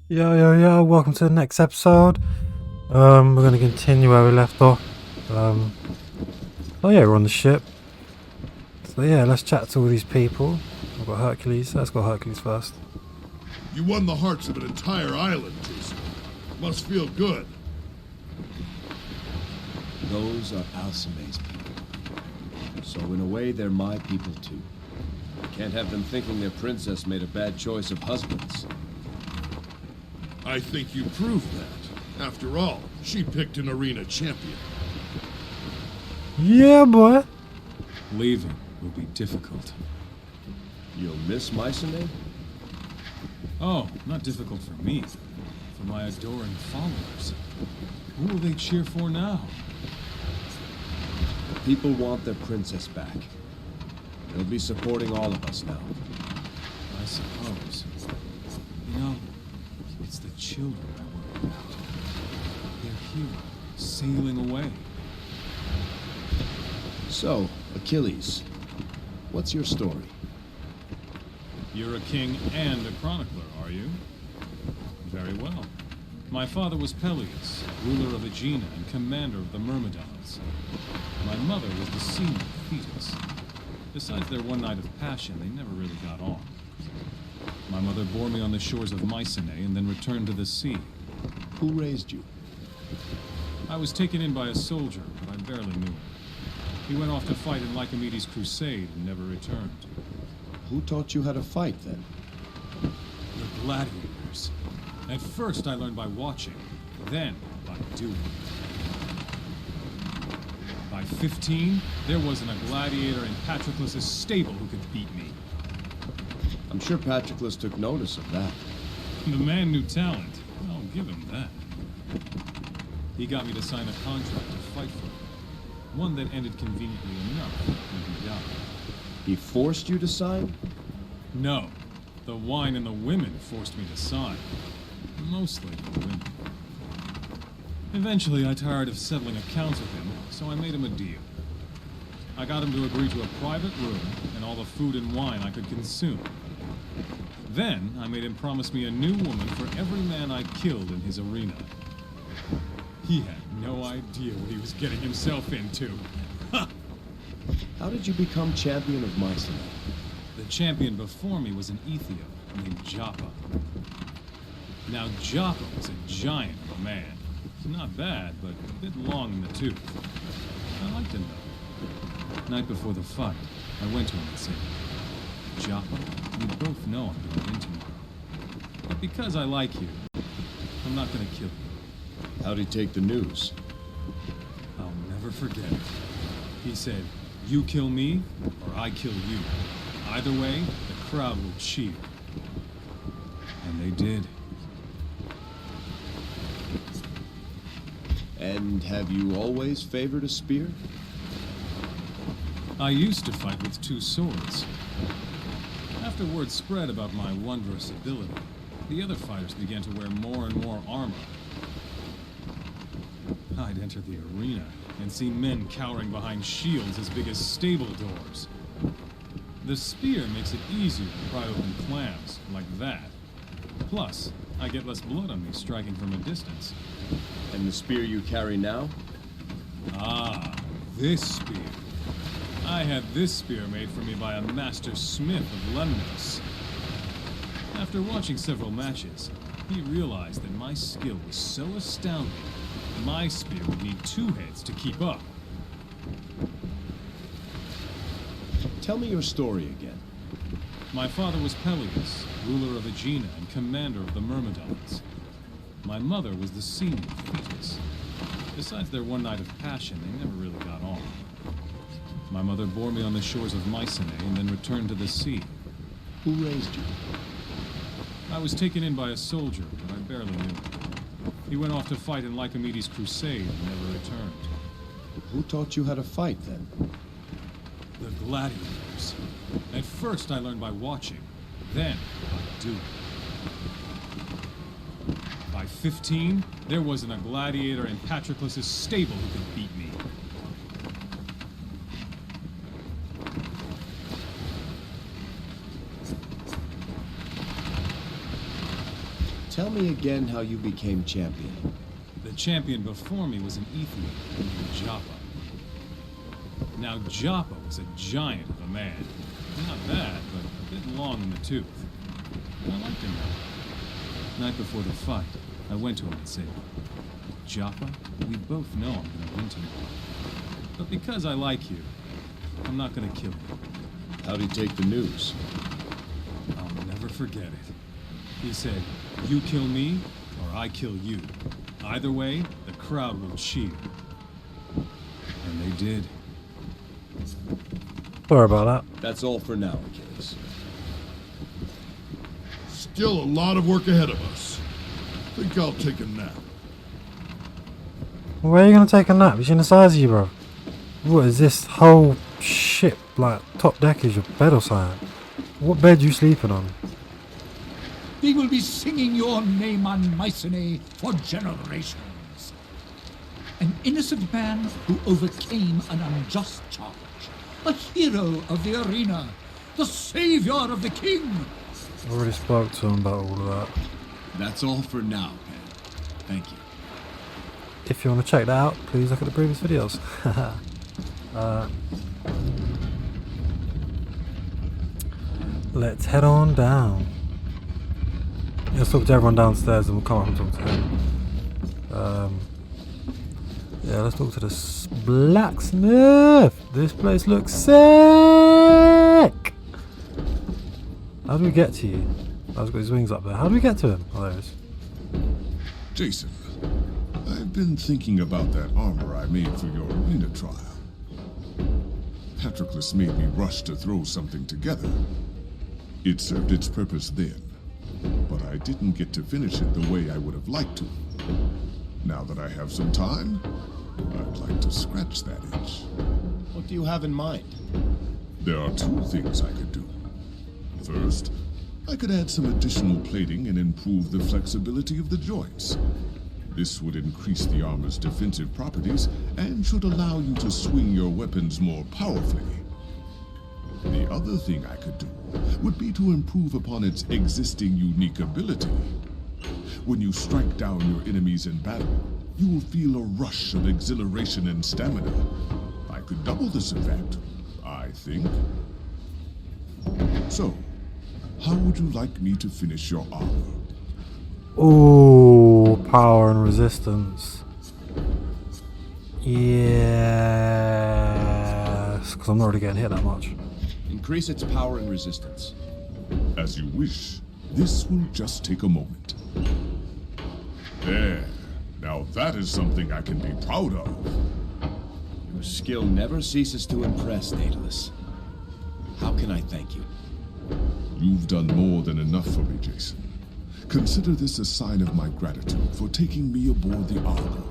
Yo, welcome to the next episode. We're gonna continue where we left off. Oh yeah, we're on the ship. So yeah, let's chat to all these people. I've got Hercules. Let's go Hercules first. You won the hearts of an entire island, Jason. Must feel good. Those are Alcime's people. So in a way, they're my people too. Can't have them thinking their princess made a bad choice of husbands. I think you proved that. After all, she picked an arena champion. Yeah, boy. Leaving will be difficult. You'll miss Mycenae? Oh, not difficult for me. For my adoring followers. Who will they cheer for now? The people want their princess back. They'll be supporting all of us now. I suppose. You know, it's the children I worry about. They're here, sailing away. So, Achilles, what's your story? You're a king and a chronicler, are you? Very well. My father was Peleus, ruler of Aegina and commander of the Myrmidons. My mother was the senior Thetis. Besides their one night of passion, they never really got on. My mother bore me on the shores of Mycenae and then returned to the sea. Who raised you? I was taken in by a soldier, but I barely knew him. He went off to fight in Lycomedes' crusade and never returned. Who taught you how to fight then? The gladiators. At first I learned by watching, then by doing. By 15, there wasn't a gladiator in Patroclus' stable who could beat me. I'm sure Patroclus took notice of that. The man knew talent. I'll give him that. He got me to sign a contract to fight for him. One that ended conveniently enough when he died. He forced you to sign? No. The wine and the women forced me to sign. Mostly the women. Eventually, I tired of settling accounts with him, so I made him a deal. I got him to agree to a private room and all the food and wine I could consume. Then, I made him promise me a new woman for every man I killed in his arena. He had no idea what he was getting himself into. How did you become champion of Mycenae? The champion before me was an Ethiop named Joppa. Now, Joppa was a giant of a man. Not bad, but a bit long in the tooth. I liked him, though. Night before the fight, I went to him and said, Joppa, we both know I'm going in tomorrow. But because I like you, I'm not going to kill you. How'd he take the news? I'll never forget it. He said, you kill me, or I kill you. Either way, the crowd will cheer. And they did. And have you always favored a spear? I used to fight with two swords. After word spread about my wondrous ability, the other fighters began to wear more and more armor. I'd enter the arena and see men cowering behind shields as big as stable doors. The spear makes it easier to pry open clams, like that. Plus, I get less blood on me striking from a distance. And the spear you carry now? Ah, this spear. I had this spear made for me by a master smith of Lemnos. After watching several matches, he realized that my skill was so astounding, my spear would need two heads to keep up. Tell me your story again. My father was Peleus, ruler of Aegina and commander of the Myrmidons. My mother was the senior Thetis. Besides their one night of passion, they never really got on. My mother bore me on the shores of Mycenae and then returned to the sea. Who raised you? I was taken in by a soldier, but I barely knew him. He went off to fight in Lycomedes' crusade and never returned. Who taught you how to fight then? The gladiators. At first I learned by watching, then by doing. By 15, there wasn't a gladiator in Patroclus' stable who could beat me. Tell me again how you became champion. The champion before me was an Ethiop named Joppa. Now, Joppa was a giant of a man. Not bad, but a bit long in the tooth. I liked him though. Night before the fight, I went to him and said, Joppa, we both know I'm gonna win tomorrow. But because I like you, I'm not gonna kill you. How'd he take the news? I'll never forget it. He said, you kill me, or I kill you. Either way, the crowd will cheer. And they did. Sorry about that. That's all for now, Achilles. Still a lot of work ahead of us. Think I'll take a nap. Where are you gonna take a nap? You seen the size of you, bro? What is this whole ship? Like, top deck is your bed or something? What bed you sleeping on? They will be singing your name on Mycenae for generations. An innocent man who overcame an unjust charge. A hero of the arena. The savior of the king. I already spoke to him about all of that. That's all for now, Pen. Thank you. If you want to check that out, please look at the previous videos. Let's head on down. Let's talk to everyone downstairs and we'll come up and talk to him. Yeah, let's talk to the blacksmith. This place looks sick. How do we get to you? Oh, he's got his wings up there. How do we get to him? Oh, there he is. Jason, I've been thinking about that armor I made for your arena trial. Patroclus made me rush to throw something together. It served its purpose then, but I didn't get to finish it the way I would have liked to. Now that I have some time, I'd like to scratch that itch. What do you have in mind? There are two things I could do. First, I could add some additional plating and improve the flexibility of the joints. This would increase the armor's defensive properties and should allow you to swing your weapons more powerfully. The other thing I could do would be to improve upon its existing unique ability. When you strike down your enemies in battle, you will feel a rush of exhilaration and stamina. I could double this effect, I think. So, how would you like me to finish your armor? Ooh, power and resistance. Yes, because I'm not really getting hit that much. Increase its power and resistance. As you wish. This will just take a moment. There. Now that is something I can be proud of. Your skill never ceases to impress, Daedalus. How can I thank you? You've done more than enough for me, Jason. Consider this a sign of my gratitude for taking me aboard the Argo.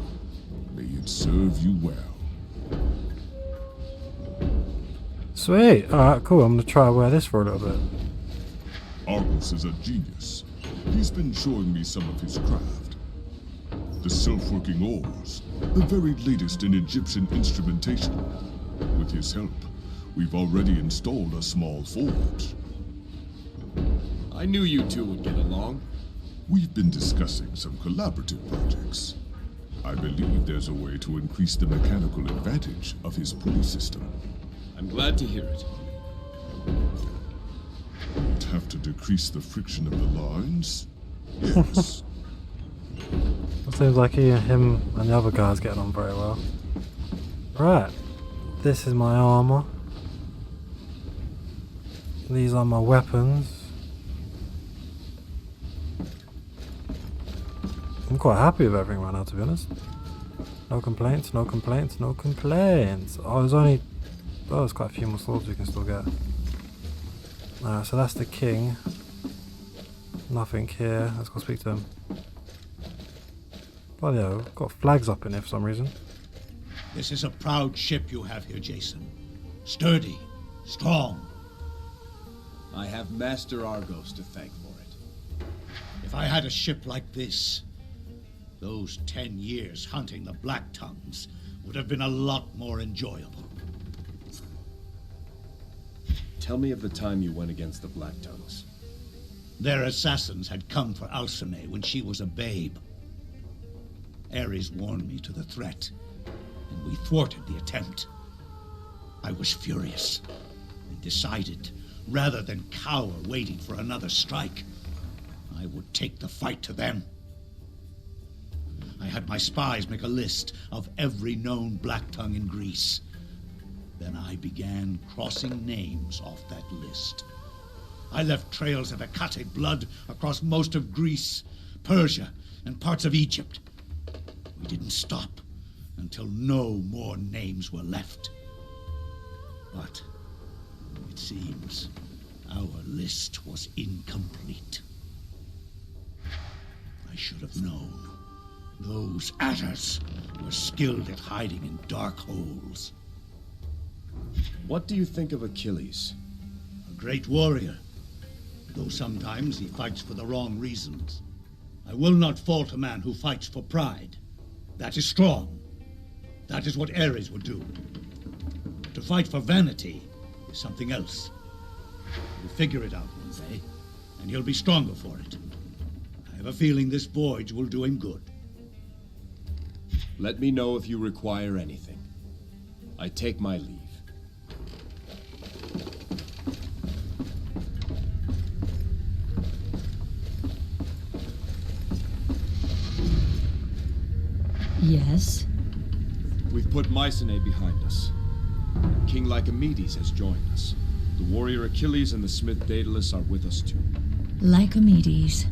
May it serve you well. Sweet. Alright, cool. I'm going to try to wear this for a little bit. Argos is a genius. He's been showing me some of his craft. The self-working oars, the very latest in Egyptian instrumentation. With his help, we've already installed a small forge. I knew you two would get along. We've been discussing some collaborative projects. I believe there's a way to increase the mechanical advantage of his pulley system. I'm glad to hear it. We'd have to decrease the friction of the lines? Yes. It seems like him and the other guys getting on very well. Right. This is my armor. These are my weapons. I'm quite happy with everything right now, to be honest. No complaints, no complaints, no complaints. Oh, there's quite a few more swords we can still get. Alright, so that's the king. Nothing here. Let's go speak to him. Bloody hell, got flags up in here for some reason. This is a proud ship you have here, Jason. Sturdy, strong. I have Master Argos to thank for it. If I had a ship like this, those 10 years hunting the Black Tongues would have been a lot more enjoyable. Tell me of the time you went against the Black Tongues. Their assassins had come for Alcine when she was a babe. Ares warned me to the threat, and we thwarted the attempt. I was furious, and decided, rather than cower waiting for another strike, I would take the fight to them. I had my spies make a list of every known Black Tongue in Greece. Then I began crossing names off that list. I left trails of Hecate blood across most of Greece, Persia, and parts of Egypt. We didn't stop until no more names were left. But it seems our list was incomplete. I should have known. Those adders were skilled at hiding in dark holes. What do you think of Achilles? A great warrior, though sometimes he fights for the wrong reasons. I will not fault a man who fights for pride. That is strong. That is what Ares would do. To fight for vanity is something else. He'll figure it out one day, and he'll be stronger for it. I have a feeling this voyage will do him good. Let me know if you require anything. I take my leave. Yes? We've put Mycenae behind us. King Lycomedes has joined us. The warrior Achilles and the smith Daedalus are with us too. Lycomedes.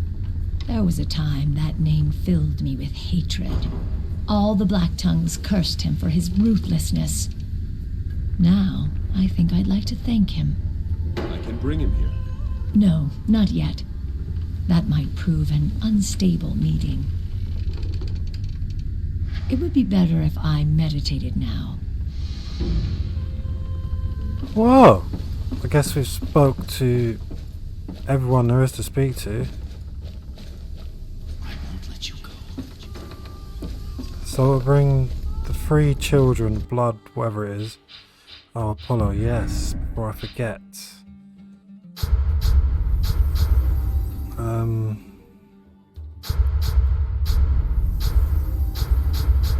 There was a time that name filled me with hatred. All the Black Tongues cursed him for his ruthlessness. Now, I think I'd like to thank him. I can bring him here. No, not yet. That might prove an unstable meeting. It would be better if I meditated now. Whoa! I guess we've spoke to everyone there is to speak to. I won't let you go. So we'll bring the 3 children, blood, whatever it is. Oh, Apollo, yes, before I forget. No,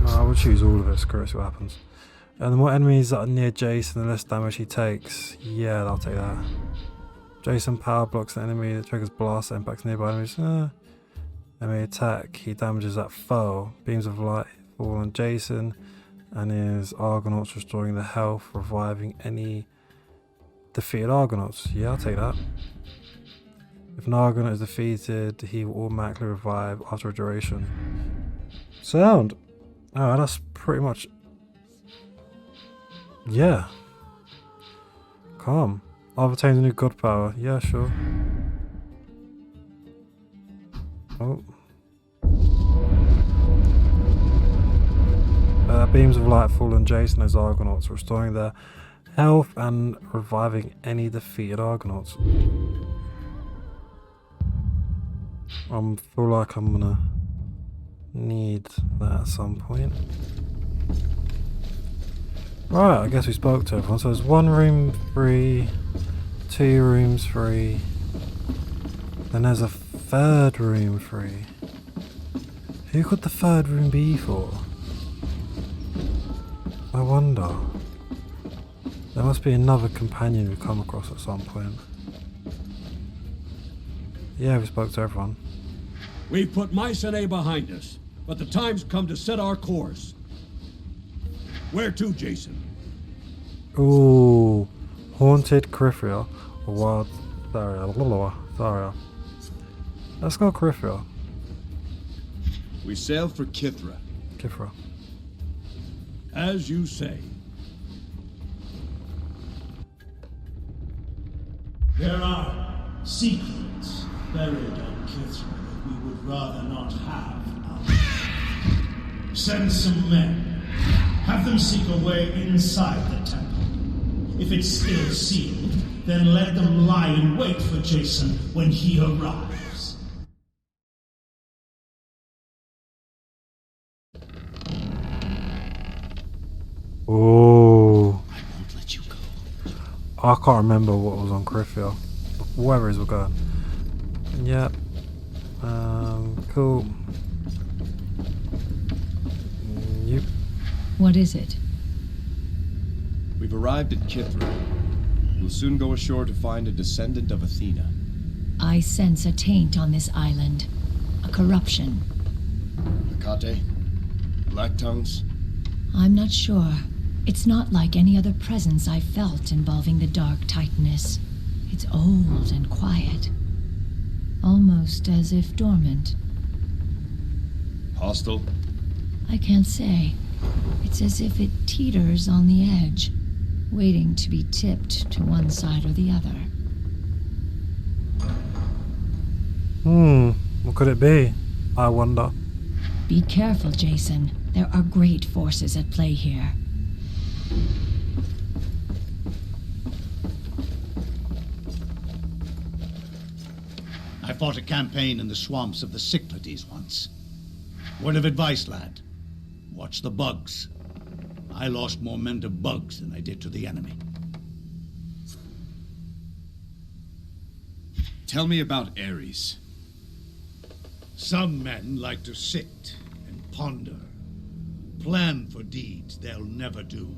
I will choose all of it, screw it, see what happens. And the more enemies that are near Jason, the less damage he takes. Yeah, I'll take that. Jason power blocks the enemy that triggers blast that impacts nearby enemies. Enemy attack, he damages that foe. Beams of light fall on Jason and his Argonauts, restoring the health, reviving any defeated Argonauts. Yeah, I'll take that. If an Argonaut is defeated, he will automatically revive after a duration. Sound! Alright, that's pretty much... Yeah. Calm. I've attained a new god power. Yeah, sure. Oh. Beams of light fall on Jason and his Argonauts, restoring their health and reviving any defeated Argonauts. I feel like I'm gonna need that at some point. Right, I guess we spoke to everyone. So there's 1 room free, 2 rooms free, then there's a 3rd room free. Who could the 3rd room be for? I wonder. There must be another companion we come across at some point. Yeah, we spoke to everyone. We've put Mycenae behind us, but the time's come to set our course. Where to, Jason? Ooh, haunted Coryphia, or wild Tharia. Let's go Coryphia. We sail for Kithra. Kithra. As you say. There are secrets buried on Kithra that we would rather not have out. Send some men. Have them seek a way inside the temple. If it's still sealed, then let them lie in wait for Jason when he arrives. Oh. I won't let you go. I can't remember what was on Coryphia. Wherever it is we're going. Yep. Cool. Yep. What is it? We've arrived at Kithra. We'll soon go ashore to find a descendant of Athena. I sense a taint on this island. A corruption. Hecate? Black Tongues? I'm not sure. It's not like any other presence I've felt involving the Dark Titaness. It's old and quiet. Almost as if dormant. Hostile? I can't say. It's as if it teeters on the edge, waiting to be tipped to one side or the other. What could it be? I wonder. Be careful, Jason. There are great forces at play here. I fought a campaign in the swamps of the Cyclades once. Word of advice, lad. Watch the bugs. I lost more men to bugs than I did to the enemy. Tell me about Ares. Some men like to sit and ponder. Plan for deeds they'll never do.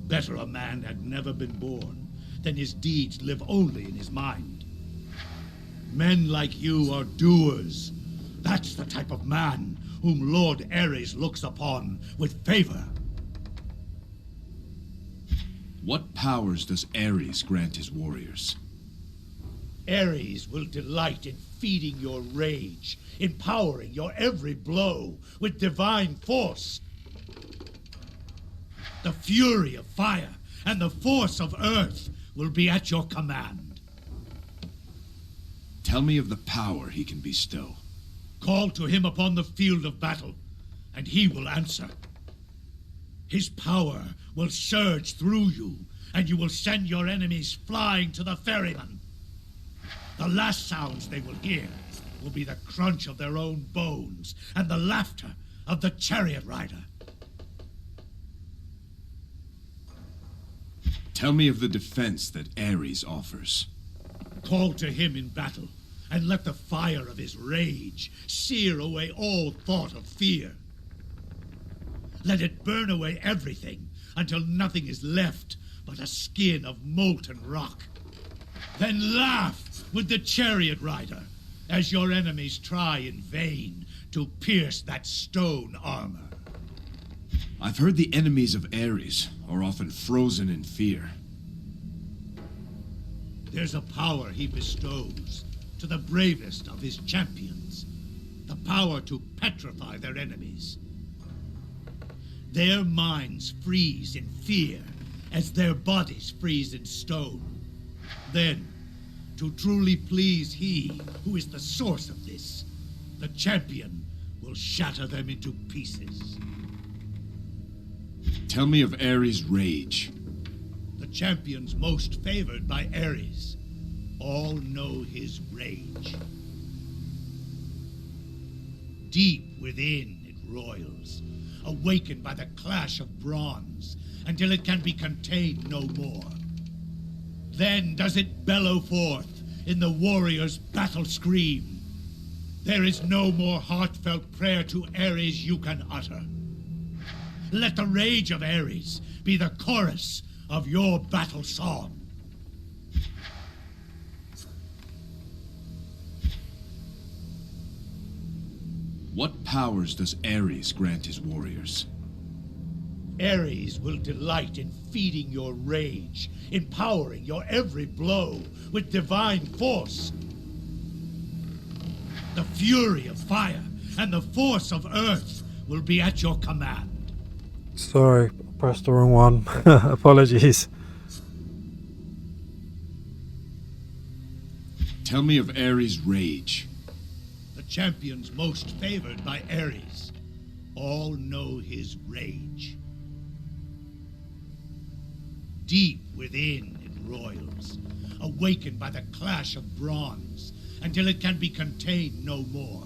Better a man had never been born than his deeds live only in his mind. Men like you are doers. That's the type of man whom Lord Ares looks upon with favor. What powers does Ares grant his warriors? Ares will delight in feeding your rage, empowering your every blow with divine force. The fury of fire and the force of earth will be at your command. Tell me of the power he can bestow. Call to him upon the field of battle, and he will answer. His power will surge through you, and you will send your enemies flying to the ferryman. The last sounds they will hear will be the crunch of their own bones and the laughter of the chariot rider. Tell me of the defense that Ares offers. Call to him in battle, and let the fire of his rage sear away all thought of fear. Let it burn away everything until nothing is left but a skin of molten rock. Then laugh with the chariot rider as your enemies try in vain to pierce that stone armor. I've heard the enemies of Ares are often frozen in fear. There's a power he bestows to the bravest of his champions, the power to petrify their enemies. Their minds freeze in fear as their bodies freeze in stone. Then, to truly please he who is the source of this, the champion will shatter them into pieces. Tell me of Ares' rage. The champions most favored by Ares all know his rage. Deep within it roils, awakened by the clash of bronze, until it can be contained no more. Then does it bellow forth in the warrior's battle scream. There is no more heartfelt prayer to Ares you can utter. Let the rage of Ares be the chorus of your battle song. What powers does Ares grant his warriors? Ares will delight in feeding your rage, empowering your every blow with divine force. The fury of fire and the force of earth will be at your command. Sorry, I pressed the wrong one. Apologies. Tell me of Ares' rage. The champions most favored by Ares all know his rage. Deep within it roils, awakened by the clash of bronze, until it can be contained no more.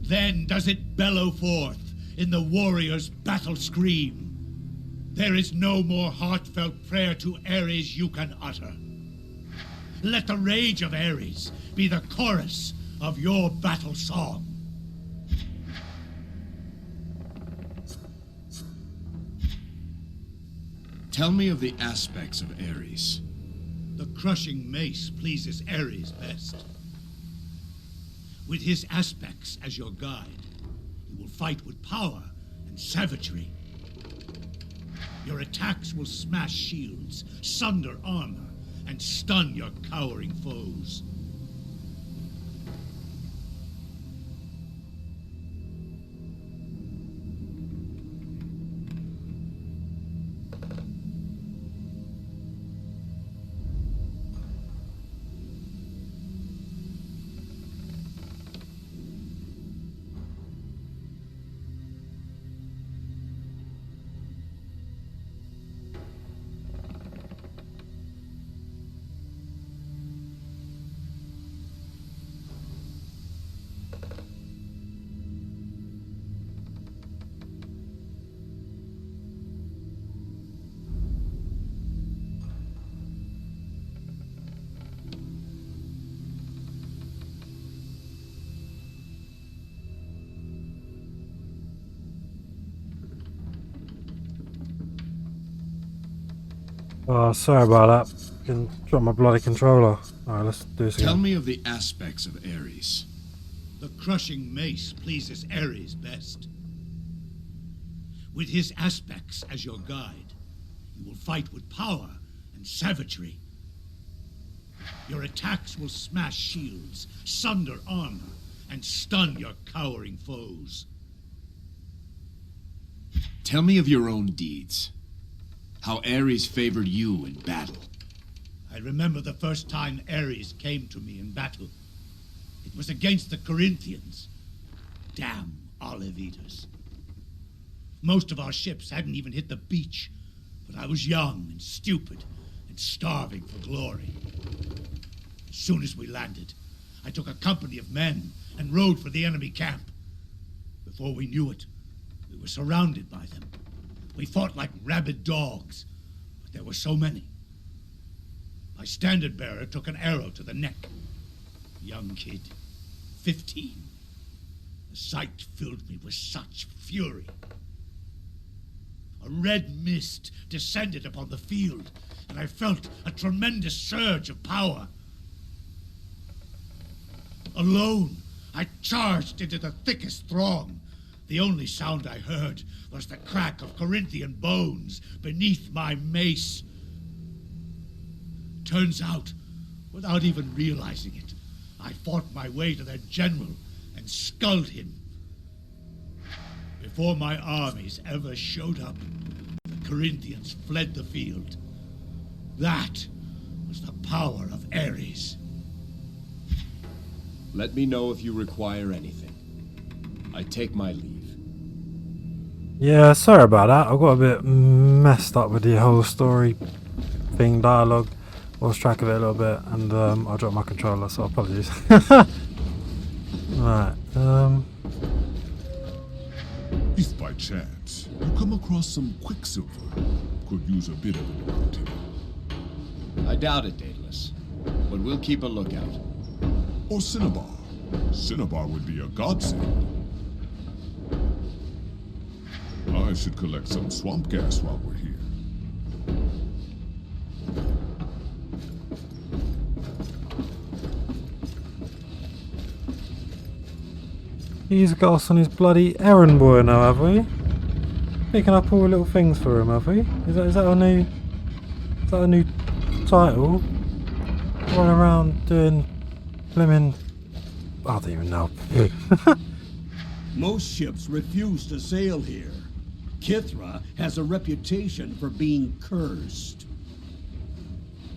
Then does it bellow forth in the warrior's battle scream. There is no more heartfelt prayer to Ares you can utter. Let the rage of Ares be the chorus of your battle song. Tell me of the aspects of Ares. The crushing mace pleases Ares best. With his aspects as your guide, you will fight with power and savagery. Your attacks will smash shields, sunder armor, and stun your cowering foes. Oh, sorry about that. Can drop my bloody controller. Alright, let's do this again. Tell me of the aspects of Ares. The crushing mace pleases Ares best. With his aspects as your guide, you will fight with power and savagery. Your attacks will smash shields, sunder armor, and stun your cowering foes. Tell me of your own deeds. How Ares favored you in battle. I remember the first time Ares came to me in battle. It was against the Corinthians. Damn olive eaters. Most of our ships hadn't even hit the beach, but I was young and stupid and starving for glory. As soon as we landed, I took a company of men and rode for the enemy camp. Before we knew it, we were surrounded by them. We fought like rabid dogs, but there were so many. My standard bearer took an arrow to the neck. Young kid, 15. The sight filled me with such fury. A red mist descended upon the field, and I felt a tremendous surge of power. Alone, I charged into the thickest throng. The only sound I heard was the crack of Corinthian bones beneath my mace. Turns out, without even realizing it, I fought my way to their general and sculled him. Before my armies ever showed up, the Corinthians fled the field. That was the power of Ares. Let me know if you require anything. I take my leave. Yeah, sorry about that. I got a bit messed up with the whole story thing, dialogue. Lost track of it a little bit, and I dropped my controller, so apologies. Right. If by chance you come across some quicksilver, could use a bit of a look at him. I doubt it, Daedalus, but we'll keep a lookout. Or cinnabar. Cinnabar would be a godsend. I should collect some swamp gas while we're here. He's got us on his bloody errand boy now, have we? Picking up all the little things for him, have we? Is that a new title? Running around doing blimmin', I don't even know. Most ships refuse to sail here. Kithra has a reputation for being cursed.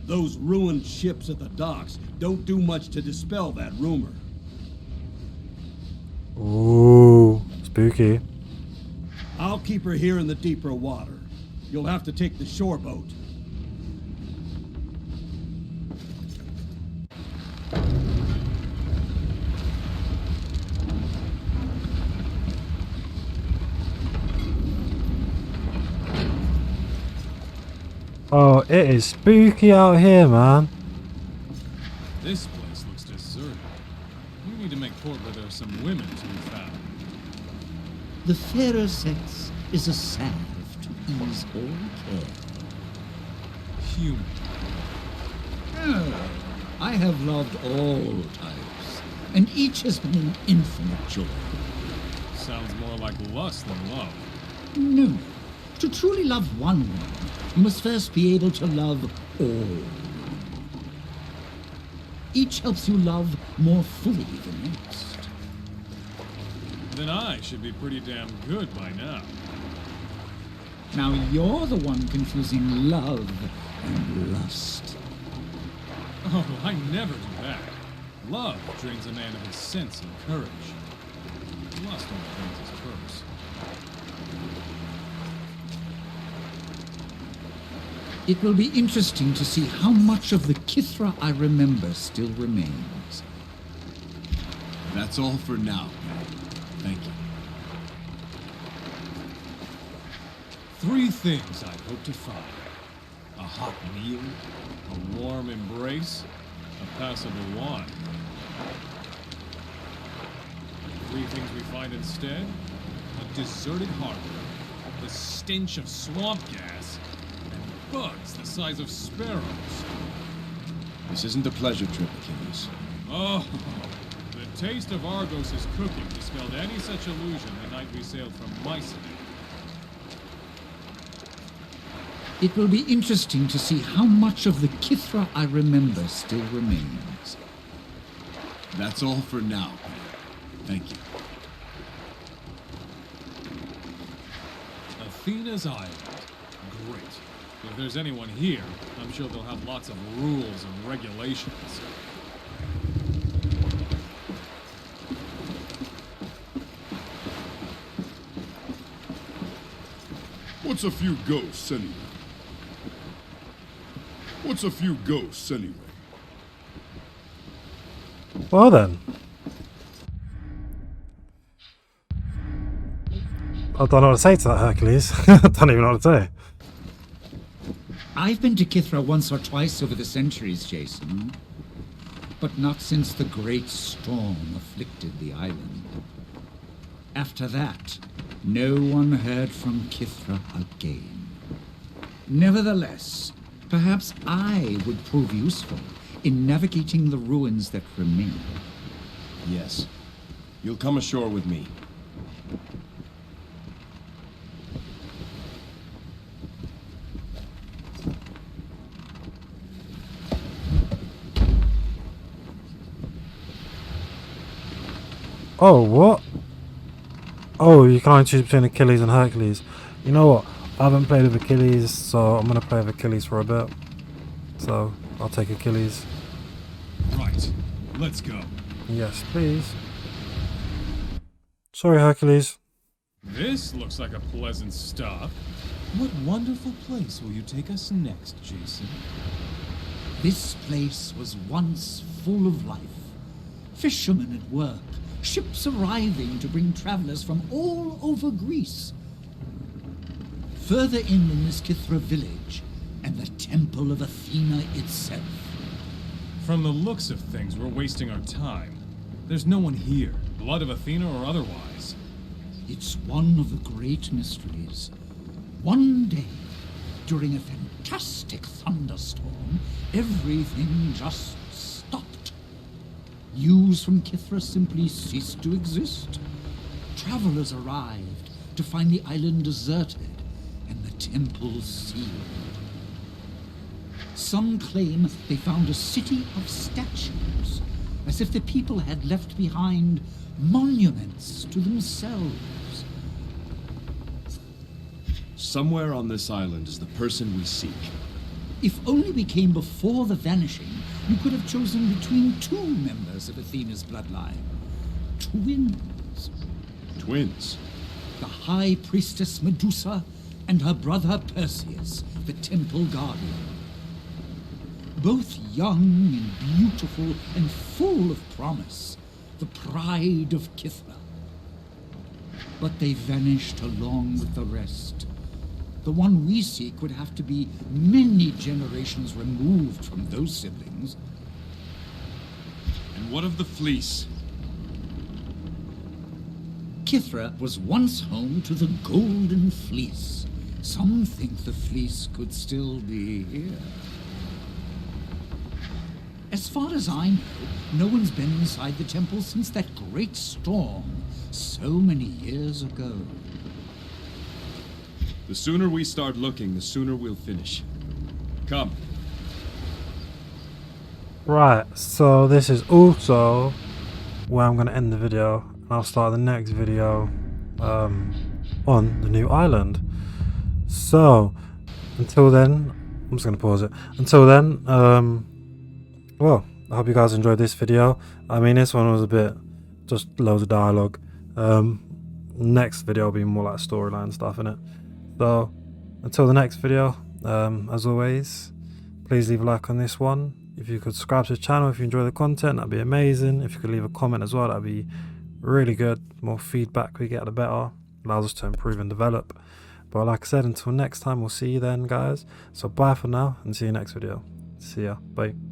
Those ruined ships at the docks don't do much to dispel that rumor. Ooh, spooky. I'll keep her here in the deeper water. You'll have to take the shore boat. Oh, it is spooky out here, man. make port where there are some women to be found. The fairer sex is a salve to ease all care. Human. Oh, I have loved all types, and each has been an infinite joy. Sounds more like lust than love. No. To truly love one woman, you must first be able to love all. Each helps you love more fully than most. Then I should be pretty damn good by now. Now you're the one confusing love and lust. Oh, I never do that. Love drains a man of his sense and courage. Lust only drains his purse. It will be interesting to see how much of the Kithra I remember still remains. That's all for now. Thank you. 3 things I'd hope to find. A hot meal, a warm embrace, a passable wine. 3 things we find instead: a deserted harbor, the stench of swamp gas, and bugs the size of sparrows. This isn't a pleasure trip, Achilles. Oh, the taste of Argos' cooking dispelled any such illusion the night we sailed from Mycenae. It will be interesting to see how much of the Kithra I remember still remains. That's all for now. Thank you. Athena's Island. Great. If there's anyone here, I'm sure they'll have lots of rules and regulations. What's a few ghosts anyway? What's a few ghosts anyway? Well then. I don't know what to say to that, Hercules. I don't even know what to say. I've been to Kithra once or twice over the centuries, Jason. But not since the great storm afflicted the island. After that, no one heard from Kithra again. Nevertheless, perhaps I would prove useful in navigating the ruins that remain. Yes. You'll come ashore with me. Oh, what? Oh, you can only choose between Achilles and Hercules. You know what? I haven't played with Achilles, so I'm going to play with Achilles for a bit. So, I'll take Achilles. Right. Let's go. Yes, please. Sorry, Hercules. This looks like a pleasant stop. What wonderful place will you take us next, Jason? This place was once full of life. Fishermen at work, ships arriving to bring travelers from all over Greece. Further inland is Kithra village, and the temple of Athena itself. From the looks of things, we're wasting our time. There's no one here, blood of Athena or otherwise. It's one of the great mysteries. One day, during a fantastic thunderstorm, everything just stopped. News from Kithra simply ceased to exist. Travelers arrived to find the island deserted and the temple sealed. Some claim they found a city of statues, as if the people had left behind monuments to themselves. Somewhere on this island is the person we seek. If only we came before the vanishing, you could have chosen between 2 members of Athena's bloodline. Twins. Twins. The High Priestess Medusa and her brother Perseus, the Temple Guardian. Both young and beautiful and full of promise, the pride of Kithra. But they vanished along with the rest. The one we seek would have to be many generations removed from those siblings. And what of the fleece? Kithra was once home to the Golden Fleece. Some think the fleece could still be here. As far as I know, no one's been inside the temple since that great storm so many years ago. The sooner we start looking, the sooner we'll finish. Come. Right, so this is also where I'm going to end the video, and I'll start the next video on the new island. So, until then, I'm just going to pause it. Until then, well, I hope you guys enjoyed this video. I mean, this one was a bit, just loads of dialogue. Next video will be more like storyline stuff, innit? So, until the next video, as always, please leave a like on this one. If you could subscribe to the channel if you enjoy the content, that'd be amazing. If you could leave a comment as well, that'd be really good. The more feedback we get, the better. Allows us to improve and develop. But like I said, until next time, we'll see you then, guys. So bye for now, and see you next video. See ya. Bye.